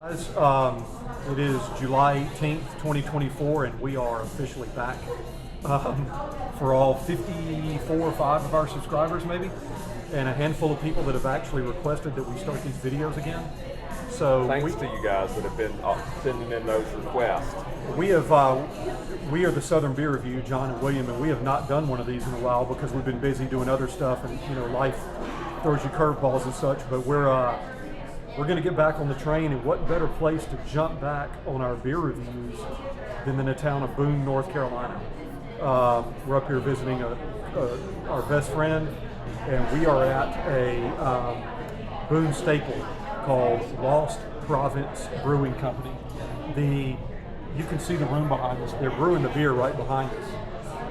Guys, it is July 18th, 2024, and we are officially back for all 54 or 5 of our subscribers, maybe, and a handful of people that have actually requested that we start these videos again. So thanks to you guys that have been sending in those requests. We are the Southern Beer Review, John and William, and we have not done one of these in a while because we've been busy doing other stuff, and life throws you curveballs and such. But we're going to get back on the train, and what better place to jump back on our beer reviews than in the town of Boone, North Carolina. We're up here visiting our best friend, and we are at a Boone staple called Lost Province Brewing Company. You can see the room behind us. They're brewing the beer right behind us.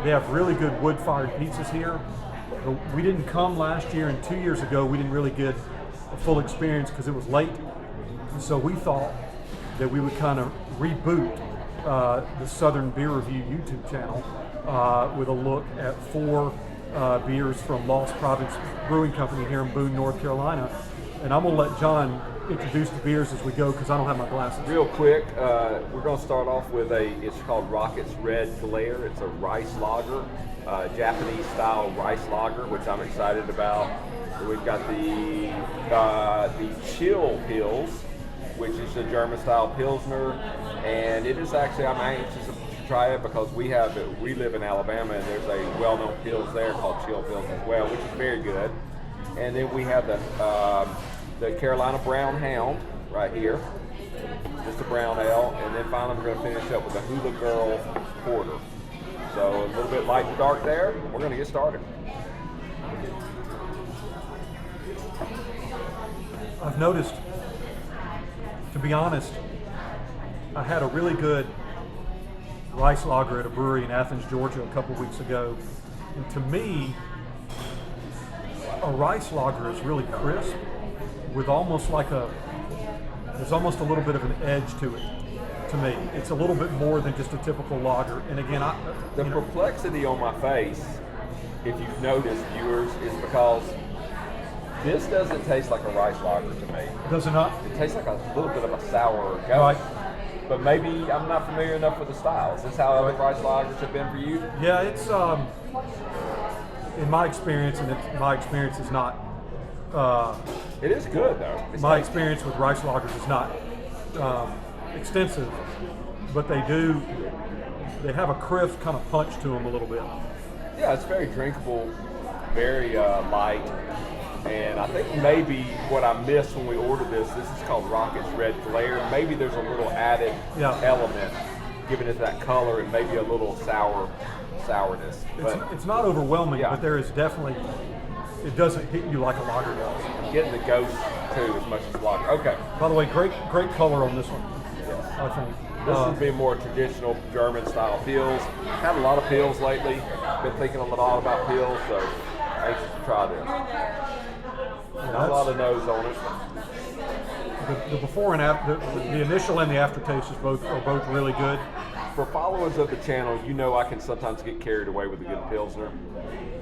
They have really good wood-fired pizzas here. But we didn't come last year, and 2 years ago we didn't really get a full experience because it was late. So we thought that we would kind of reboot the Southern Beer Review YouTube channel with a look at 4 beers from Lost Province Brewing Company here in Boone, North Carolina. And I'm going to let John introduce the beers as we go because I don't have my glasses. Real quick, we're going to start off with it's called Rocket's Red Glare. It's a rice lager, Japanese style rice lager, which I'm excited about. We've got the Chill Pils, which is a German style Pilsner, and it is actually, I'm anxious to try it because we live in Alabama, and there's a well-known Pils there called Chill Pils as well, which is very good. And then we have the Carolina Brown Hound right here, just a brown ale, and then finally we're going to finish up with the Hula Girl Porter. So a little bit light and dark there. We're going to get started. I've noticed, to be honest, I had a really good rice lager at a brewery in Athens, Georgia a couple weeks ago. And to me, a rice lager is really crisp with there's almost a little bit of an edge to it, to me. It's a little bit more than just a typical lager. And again, the perplexity on my face, if you've noticed, viewers, is because this doesn't taste like a rice lager to me. Does it not? It tastes like a little bit of a sour ghost. Right. But maybe I'm not familiar enough with the style. Is this how other rice lagers have been for you? Yeah, it's in my experience, and my experience is not. It is good though. My experience with rice lagers is not extensive, but they have a crisp kind of punch to them a little bit. Yeah, it's very drinkable, very light. And I think maybe what I missed when we ordered this is called Rocket's Red Glare. Maybe there's a little added element, giving it that color and maybe a little sourness. It's not overwhelming, but there is definitely, it doesn't hit you like a lager does. I'm getting the ghost too as much as lager. Okay. By the way, great color on this one. Yes. I think. This would be more traditional German style Pils. Had a lot of Pils lately. Been thinking a lot about Pils, so anxious to try this. A lot of nose on it. The before and after, the initial and the aftertaste are both really good. For followers of the channel, you know I can sometimes get carried away with a good Pilsner,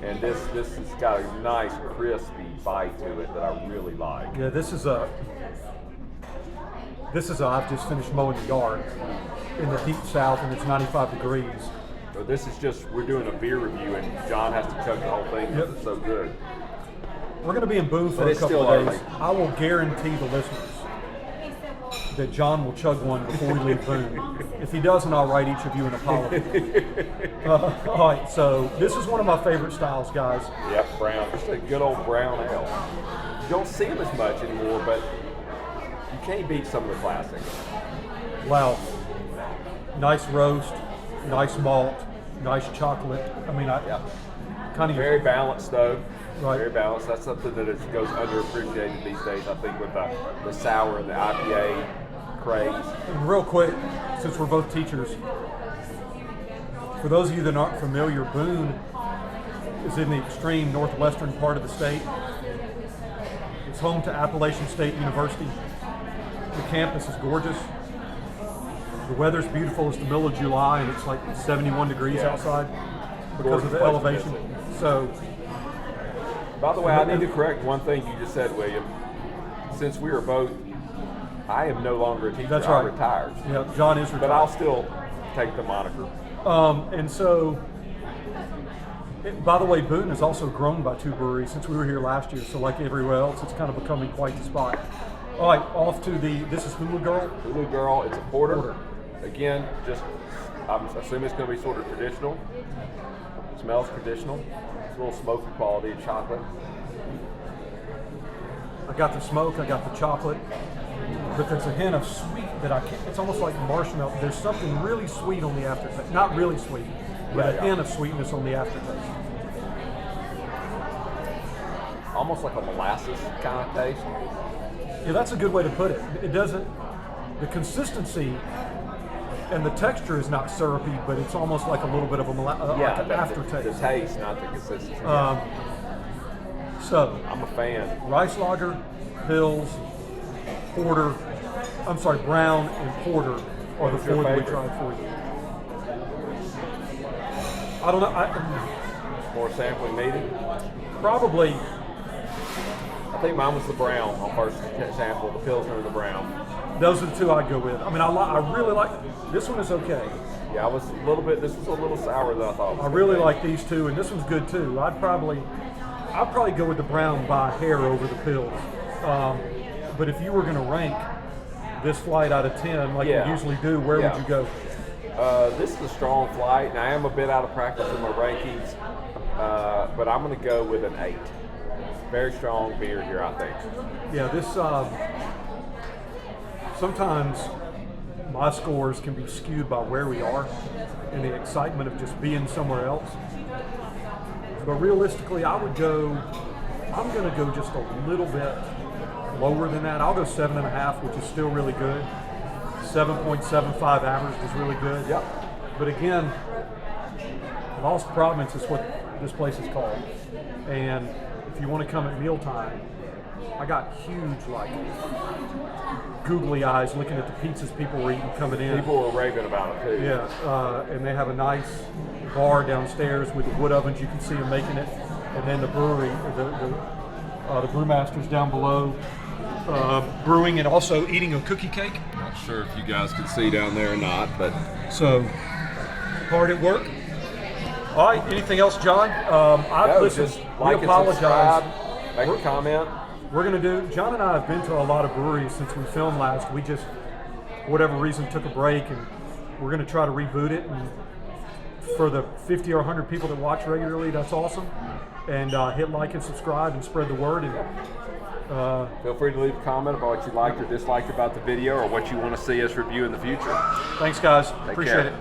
and this has got a nice crispy bite to it that I really like. Yeah, this is I've just finished mowing the yard in the deep south, and it's 95 degrees. So this is just, we're doing a beer review, and John has to chug the whole thing because it's so good. We're going to be in Boone for a couple of days. I will guarantee the listeners that John will chug one before we leave Boone. If he doesn't, I'll write each of you an apology. All right, so this is one of my favorite styles, guys. Yep, brown. Just a good old brown ale. You don't see them as much anymore, but you can't beat some of the classics. Wow. Nice roast, nice malt, nice chocolate. I mean, kind of very balanced though. Right. Very balanced. That's something that goes underappreciated these days, I think, with the sour and the IPA craze. And real quick, since we're both teachers, for those of you that aren't familiar, Boone is in the extreme northwestern part of the state. It's home to Appalachian State University. The campus is gorgeous. The weather's beautiful. It's the middle of July, and it's like 71 degrees outside because of the elevation. So. By the way, I need to correct one thing you just said, William. Since we are both I am no longer a teacher. That's I right. retired. Yeah, John is retired. But I'll still take the moniker. And so, by the way, Boone has also grown by 2 breweries since we were here last year. So like everywhere else, it's kind of becoming quite the spot. All right, off to this is Hula Girl. Hula Girl, it's a porter. Again, just I'm assuming it's going to be sort of traditional. Smells traditional. It's a little smoky quality of chocolate. I got the smoke, I got the chocolate, but there's a hint of sweet that I can't. It's almost like marshmallow. There's something really sweet on the aftertaste. Not really sweet, but a hint of sweetness on the aftertaste. Almost like a molasses kind of taste. Yeah, that's a good way to put it. It doesn't. The consistency and the texture is not syrupy, but it's almost like a little bit of like an aftertaste. The taste, not the consistency. So I'm a fan. Rice lager, pills, porter. I'm sorry, brown and porter are the 4 that we tried for you. I don't know. More sampling needed. Probably. I think mine was the brown on first sample. The Pilsner and the brown. Those are the 2 I'd go with. I mean, I really like this one. Is okay. Yeah, I was a little bit. This was a little sour than I thought. I really like these 2, and this one's good too. I'd probably go with the brown by a hair over the pills. But if you were going to rank this flight out of 10, like you usually do, where would you go? This is a strong flight, and I am a bit out of practice in my rankings, but I'm going to go with an 8. Very strong beer here, I think. Yeah, this sometimes my scores can be skewed by where we are and the excitement of just being somewhere else. But realistically, I'm going to go just a little bit lower than that. I'll go 7.5, which is still really good. 7.75 average is really good. Yep. But again, Lost Province is what this place is called. And if you want to come at mealtime, I got huge, like, googly eyes looking at the pizzas people were eating coming in. People were raving about it too. Yeah, and they have a nice bar downstairs with the wood ovens. You can see them making it, and then the brewery, the brewmasters down below, brewing and also eating a cookie cake. Not sure if you guys can see down there or not, but so hard at work. All right, anything else, John? Just like and subscribe, make a comment. We're going to do, John and I have been to a lot of breweries since we filmed last. We just, for whatever reason, took a break, and we're going to try to reboot it. And for the 50 or 100 people that watch regularly, that's awesome. And hit like and subscribe and spread the word. And feel free to leave a comment about what you liked or disliked about the video, or what you want to see us review in the future. Thanks, guys. Take Appreciate care. it.